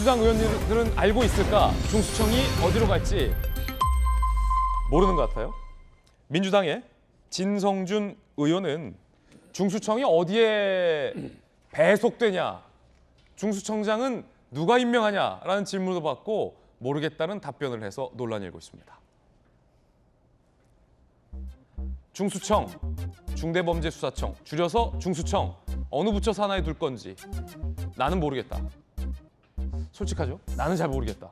민주당 의원들은 알고 있을까? 중수청이 어디로 갈지 모르는 것 같아요. 민주당의 진성준 의원은 중수청이 어디에 배속되냐, 중수청장은 누가 임명하냐라는 질문을 받고 모르겠다는 답변을 해서 논란이 일고 있습니다. 중수청, 중대범죄수사청, 줄여서 중수청, 어느 부처 산하에 둘 건지 나는 모르겠다. 솔직하죠? 나는 잘 모르겠다.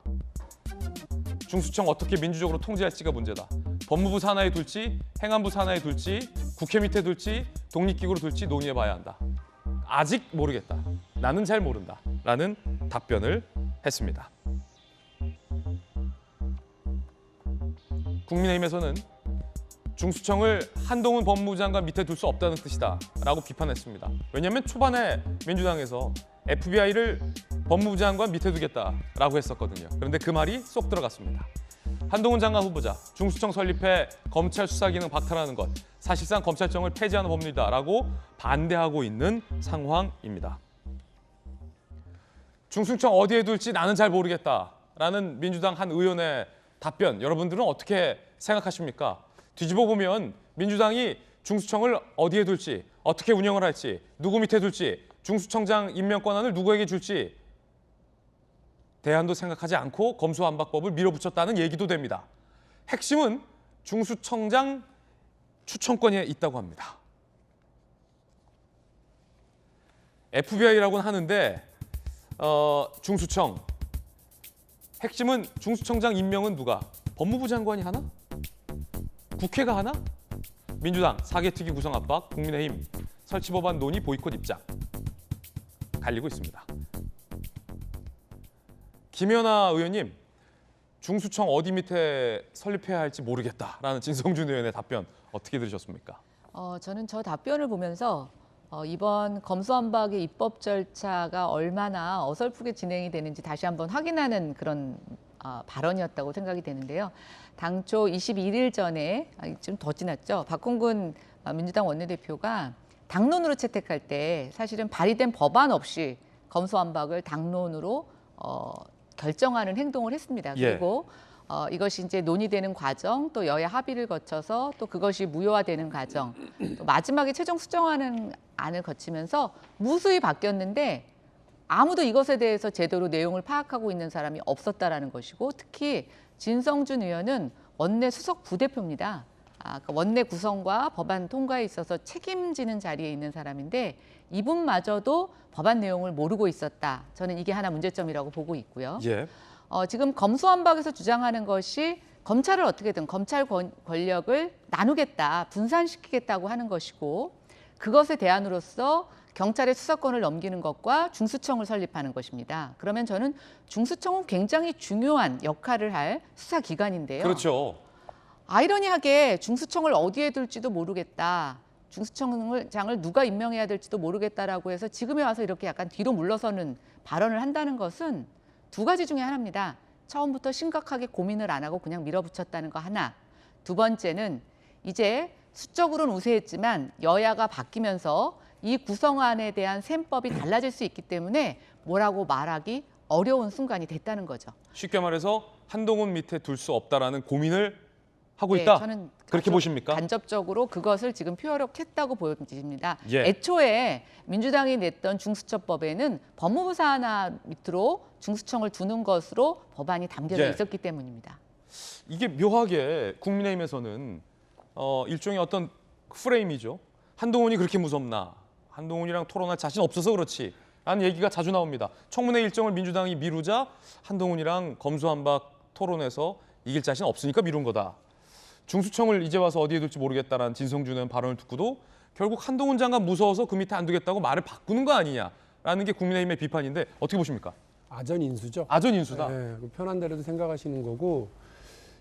중수청 어떻게 민주적으로 통제할지가 문제다. 법무부 산하에 둘지, 행안부 산하에 둘지, 국회 밑에 둘지, 독립기구로 둘지 논의해봐야 한다. 아직 모르겠다. 나는 잘 모른다. 라는 답변을 했습니다. 국민의힘에서는 중수청을 한동훈 법무부 장관 밑에 둘 수 없다는 뜻이다 라고 비판했습니다. 왜냐하면 초반에 민주당에서 FBI를 법무부 장관 밑에 두겠다라고 했었거든요. 그런데 그 말이 쏙 들어갔습니다. 한동훈 장관 후보자, 중수청 설립해 검찰 수사기능 박탈하는 것, 사실상 검찰청을 폐지하는 법률이다라고 반대하고 있는 상황입니다. 중수청 어디에 둘지 나는 잘 모르겠다라는 민주당 한 의원의 답변, 여러분들은 어떻게 생각하십니까? 뒤집어 보면 민주당이 중수청을 어디에 둘지, 어떻게 운영을 할지, 누구 밑에 둘지, 중수청장 임명 권한을 누구에게 줄지 대안도 생각하지 않고 검수완박법을 밀어붙였다는 얘기도 됩니다. 핵심은 중수청장 추천권에 있다고 합니다. FBI라고는 하는데 중수청 핵심은 중수청장 임명은 누가? 법무부 장관이 하나? 국회가 하나? 민주당 사개특위 구성 압박, 국민의힘 설치 법안 논의 보이콧 입장 갈리고 있습니다. 김연아 의원님, 중수청 어디 밑에 설립해야 할지 모르겠다라는 진성준 의원의 답변 어떻게 들으셨습니까? 저는 저 답변을 보면서 이번 검수완박의 입법 절차가 얼마나 어설프게 진행이 되는지 다시 한번 확인하는 그런 발언이었다고 생각이 되는데요. 당초 21일 전에, 좀 더 지났죠. 박홍근 민주당 원내대표가 당론으로 채택할 때 사실은 발의된 법안 없이 검수완박을 당론으로 결정하는 행동을 했습니다. 그리고 이것이 이제 논의되는 과정, 또 여야 합의를 거쳐서 또 그것이 무효화되는 과정, 또 마지막에 최종 수정하는 안을 거치면서 무수히 바뀌었는데 아무도 이것에 대해서 제대로 내용을 파악하고 있는 사람이 없었다라는 것이고, 특히 진성준 의원은 원내 수석 부대표입니다. 그 원내 구성과 법안 통과에 있어서 책임지는 자리에 있는 사람인데 이분마저도 법안 내용을 모르고 있었다. 저는 이게 하나 문제점이라고 보고 있고요. 지금 검수완박에서 주장하는 것이 검찰을 어떻게든 검찰 권력을 나누겠다, 분산시키겠다고 하는 것이고, 그것의 대안으로서 경찰의 수사권을 넘기는 것과 중수청을 설립하는 것입니다. 그러면 저는 중수청은 굉장히 중요한 역할을 할 수사기관인데요. 그렇죠. 아이러니하게 중수청을 어디에 둘지도 모르겠다, 중수청장을 누가 임명해야 될지도 모르겠다라고 해서 지금에 와서 이렇게 약간 뒤로 물러서는 발언을 한다는 것은 두 가지 중에 하나입니다. 처음부터 심각하게 고민을 안 하고 그냥 밀어붙였다는 거 하나. 두 번째는 이제 수적으로는 우세했지만 여야가 바뀌면서 이 구성안에 대한 셈법이 달라질 수 있기 때문에 뭐라고 말하기 어려운 순간이 됐다는 거죠. 쉽게 말해서 한동훈 밑에 둘 수 없다라는 고민을 하고 있다? 저는 그렇게 보십니까? 간접적으로 그것을 지금 표현했다고 보여집니다. 예. 애초에 민주당이 냈던 중수처법에는 법무부 산하 밑으로 중수청을 두는 것으로 법안이 담겨져 있었기 때문입니다. 이게 묘하게 국민의힘에서는 일종의 어떤 프레임이죠. 한동훈이 그렇게 무섭나? 한동훈이랑 토론할 자신 없어서 그렇지? 라는 얘기가 자주 나옵니다. 청문회 일정을 민주당이 미루자 한동훈이랑 검수완박 토론에서 이길 자신 없으니까 미룬 거다. 중수청을 이제 와서 어디에 둘지 모르겠다라는 진성준 의원 발언을 듣고도 결국 한동훈 장관 무서워서 그 밑에 안 두겠다고 말을 바꾸는 거 아니냐라는 게 국민의힘의 비판인데 어떻게 보십니까? 아전인수죠. 아전인수다. 네, 편한 대로도 생각하시는 거고,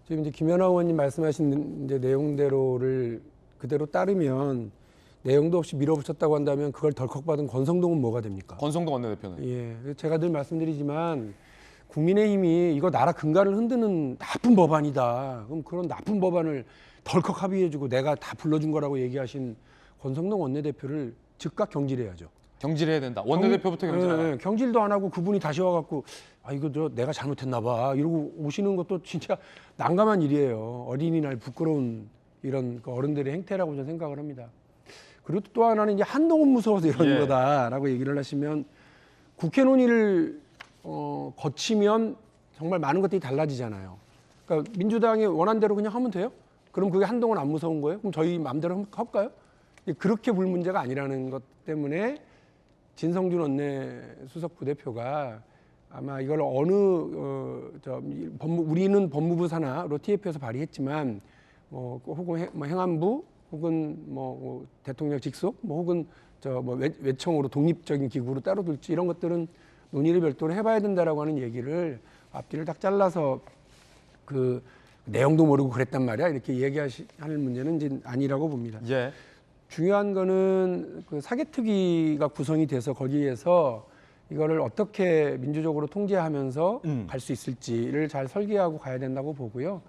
지금 이제 김연아 의원님 말씀하신 이제 내용대로를 그대로 따르면 내용도 없이 밀어붙였다고 한다면 그걸 덜컥 받은 권성동은 뭐가 됩니까? 권성동 원내대표는. 예, 제가 늘 말씀드리지만 국민의힘이 이거 나라 근간을 흔드는 나쁜 법안이다. 그럼 그런 나쁜 법안을 덜컥 합의해주고 내가 다 불러준 거라고 얘기하신 권성동 원내대표를 즉각 경질해야죠. 경질해야 된다. 원내대표부터 경질하라. 네, 경질도 안 하고 그분이 다시 와갖고 아 이거 저 내가 잘못했나 봐 이러고 오시는 것도 진짜 난감한 일이에요. 어린이날 부끄러운 이런 그 어른들의 행태라고 저는 생각을 합니다. 그리고 또 하나는 이제 한동훈 무서워서 이런 예. 거다라고 얘기를 하시면 국회 논의를 거치면 정말 많은 것들이 달라지잖아요. 그러니까 민주당이 원한 대로 그냥 하면 돼요? 그럼 그게 한동훈 안 무서운 거예요? 그럼 저희 마음대로 할까요? 그렇게 볼 문제가 아니라는 것 때문에 진성준 원내수석 부대표가 아마 이걸 어느 우리는 법무부 산하로 TF에서 발의했지만 혹은 행안부 혹은 대통령 직속 혹은 외청으로 독립적인 기구로 따로 둘지 이런 것들은 논의를 별도로 해봐야 된다라고 하는 얘기를 앞뒤를 딱 잘라서 그 내용도 모르고 그랬단 말이야 이렇게 얘기하는 문제는 이제 아니라고 봅니다. 예. 중요한 거는 그 사개특위가 구성이 돼서 거기에서 이거를 어떻게 민주적으로 통제하면서 갈 수 있을지를 잘 설계하고 가야 된다고 보고요.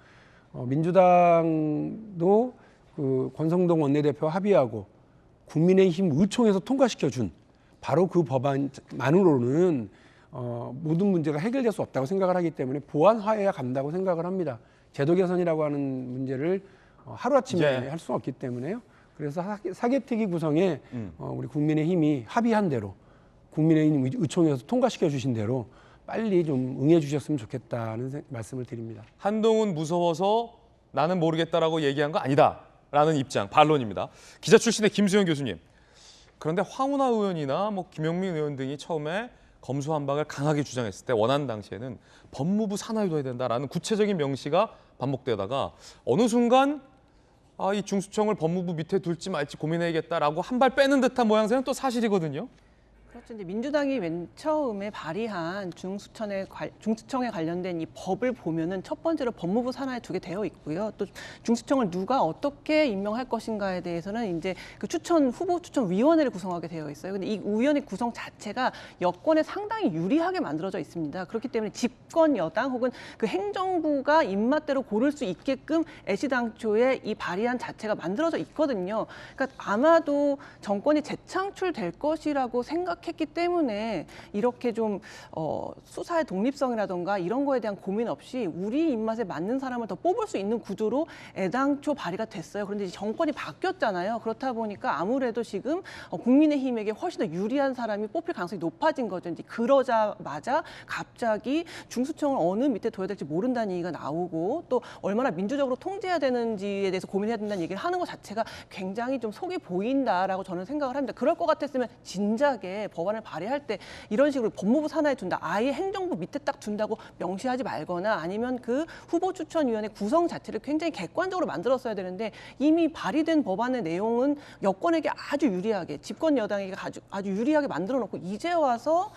민주당도 그 권성동 원내대표 합의하고 국민의힘 의총에서 통과시켜준 바로 그 법안만으로는 모든 문제가 해결될 수 없다고 생각을 하기 때문에 보완화해야 간다고 생각을 합니다. 제도 개선이라고 하는 문제를 하루아침에 예. 할 수는 없기 때문에요. 그래서 사개특위 구성에 우리 국민의힘이 합의한 대로 국민의힘 의총에서 통과시켜 주신 대로 빨리 좀 응해 주셨으면 좋겠다는 말씀을 드립니다. 한동훈 무서워서 나는 모르겠다라고 얘기한 거 아니다라는 입장, 반론입니다. 기자 출신의 김수영 교수님. 그런데 황운하 의원이나 김용민 의원 등이 처음에 검수완박을 강하게 주장했을 때 원한 당시에는 법무부 산하에 둬야 된다라는 구체적인 명시가 반복되다가 어느 순간 이 중수청을 법무부 밑에 둘지 말지 고민해야겠다라고 한 발 빼는 듯한 모양새는 또 사실이거든요. 그렇죠. 이제 민주당이 맨 처음에 발의한 중수청에 관련된 이 법을 보면은 첫 번째로 법무부 산하에 두게 되어 있고요. 또 중수청을 누가 어떻게 임명할 것인가에 대해서는 이제 그 후보 추천 위원회를 구성하게 되어 있어요. 근데 이 위원회 구성 자체가 여권에 상당히 유리하게 만들어져 있습니다. 그렇기 때문에 집권 여당 혹은 그 행정부가 입맛대로 고를 수 있게끔 애시당초에 이 발의안 자체가 만들어져 있거든요. 그러니까 아마도 정권이 재창출될 것이라고 생각했기 때문에 이렇게 좀 수사의 독립성이라던가 이런 거에 대한 고민 없이 우리 입맛에 맞는 사람을 더 뽑을 수 있는 구조로 애당초 발의가 됐어요. 그런데 이제 정권이 바뀌었잖아요. 그렇다 보니까 아무래도 지금 국민의힘에게 훨씬 더 유리한 사람이 뽑힐 가능성이 높아진 거죠. 이제 그러자마자 갑자기 중수청을 어느 밑에 둬야 될지 모른다는 얘기가 나오고 또 얼마나 민주적으로 통제해야 되는지에 대해서 고민해야 된다는 얘기를 하는 것 자체가 굉장히 좀 속이 보인다라고 저는 생각을 합니다. 그럴 것 같았으면 진작에 법안을 발의할 때 이런 식으로 법무부 산하에 둔다, 아예 행정부 밑에 딱 둔다고 명시하지 말거나 아니면 그 후보 추천위원회 구성 자체를 굉장히 객관적으로 만들었어야 되는데 이미 발의된 법안의 내용은 여권에게 아주 유리하게 집권 여당에게 아주 유리하게 만들어 놓고 이제 와서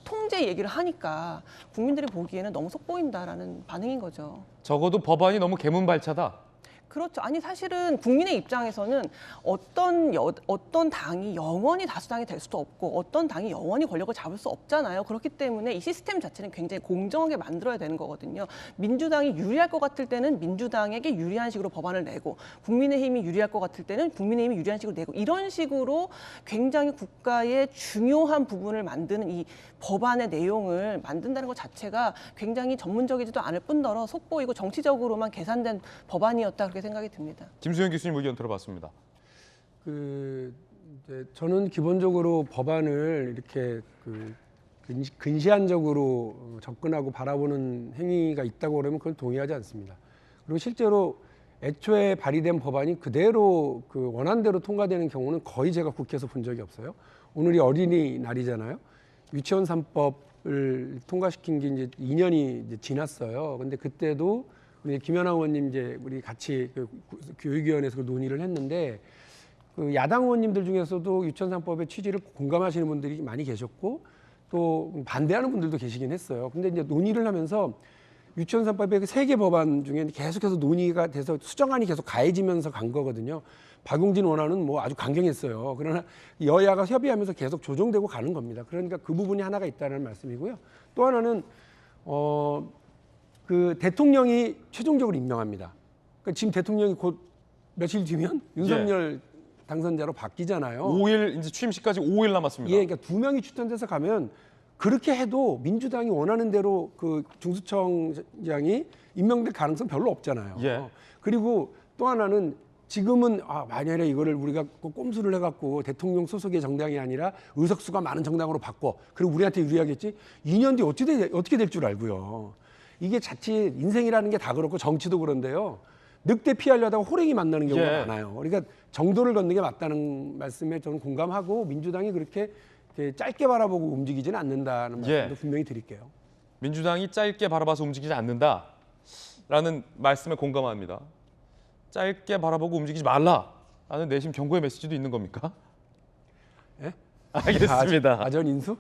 통제 얘기를 하니까 국민들이 보기에는 너무 속보인다라는 반응인 거죠. 적어도 법안이 너무 개문발차다. 그렇죠. 아니 사실은 국민의 입장에서는 어떤 당이 영원히 다수당이 될 수도 없고 어떤 당이 영원히 권력을 잡을 수 없잖아요. 그렇기 때문에 이 시스템 자체는 굉장히 공정하게 만들어야 되는 거거든요. 민주당이 유리할 것 같을 때는 민주당에게 유리한 식으로 법안을 내고 국민의힘이 유리할 것 같을 때는 국민의힘이 유리한 식으로 내고 이런 식으로 굉장히 국가의 중요한 부분을 만드는 이 법안의 내용을 만든다는 것 자체가 굉장히 전문적이지도 않을 뿐더러 속보이고 정치적으로만 계산된 법안이었다 그렇게 생각이 듭니다. 김수영 교수님 의견 들어봤습니다. 이제 저는 기본적으로 법안을 이렇게 근시안적으로 접근하고 바라보는 행위가 있다고 그러면 그건 동의하지 않습니다. 그리고 실제로 애초에 발의된 법안이 그대로 그 원안대로 통과되는 경우는 거의 제가 국회에서 본 적이 없어요. 오늘이 어린이날이잖아요. 유치원 3법을 통과시킨 게 이제 2년이 이제 지났어요. 근데 그때도 우리 김연아 의원님 이제 우리 같이 그 교육위원회에서 그 논의를 했는데 그 야당 의원님들 중에서도 유치원 3법의 취지를 공감하시는 분들이 많이 계셨고 또 반대하는 분들도 계시긴 했어요. 근데 이제 논의를 하면서 유치원 3법의 그 3개 법안 중에 계속해서 논의가 돼서 수정안이 계속 가해지면서 간 거거든요. 박용진 원안은 뭐 아주 강경했어요. 그러나 여야가 협의하면서 계속 조정되고 가는 겁니다. 그러니까 그 부분이 하나가 있다는 말씀이고요. 또 하나는 그 대통령이 최종적으로 임명합니다. 그러니까 지금 대통령이 곧 며칠 뒤면 윤석열 당선자로 바뀌잖아요. 5일 이제 취임식까지 5일 남았습니다. 예, 그러니까 2명이 추천돼서 가면 그렇게 해도 민주당이 원하는 대로 그 중수청장이 임명될 가능성 별로 없잖아요. 예. 그리고 또 하나는 지금은 만약에 이거를 우리가 꼼수를 해갖고 대통령 소속의 정당이 아니라 의석수가 많은 정당으로 바꿔. 그리고 우리한테 유리하겠지. 2년 뒤에 어떻게 될 줄 알고요. 이게 자칫 인생이라는 게 다 그렇고 정치도 그런데요. 늑대 피하려다가 호랭이 만나는 경우가 예. 많아요. 그러니까 정도를 걷는 게 맞다는 말씀에 저는 공감하고 민주당이 그렇게 짧게 바라보고 움직이지는 않는다는 예. 말씀도 분명히 드릴게요. 민주당이 짧게 바라봐서 움직이지 않는다라는 말씀에 공감합니다. 짧게 바라보고 움직이지 말라라는 내심 경고의 메시지도 있는 겁니까? 예? 알겠습니다. 아전 인수?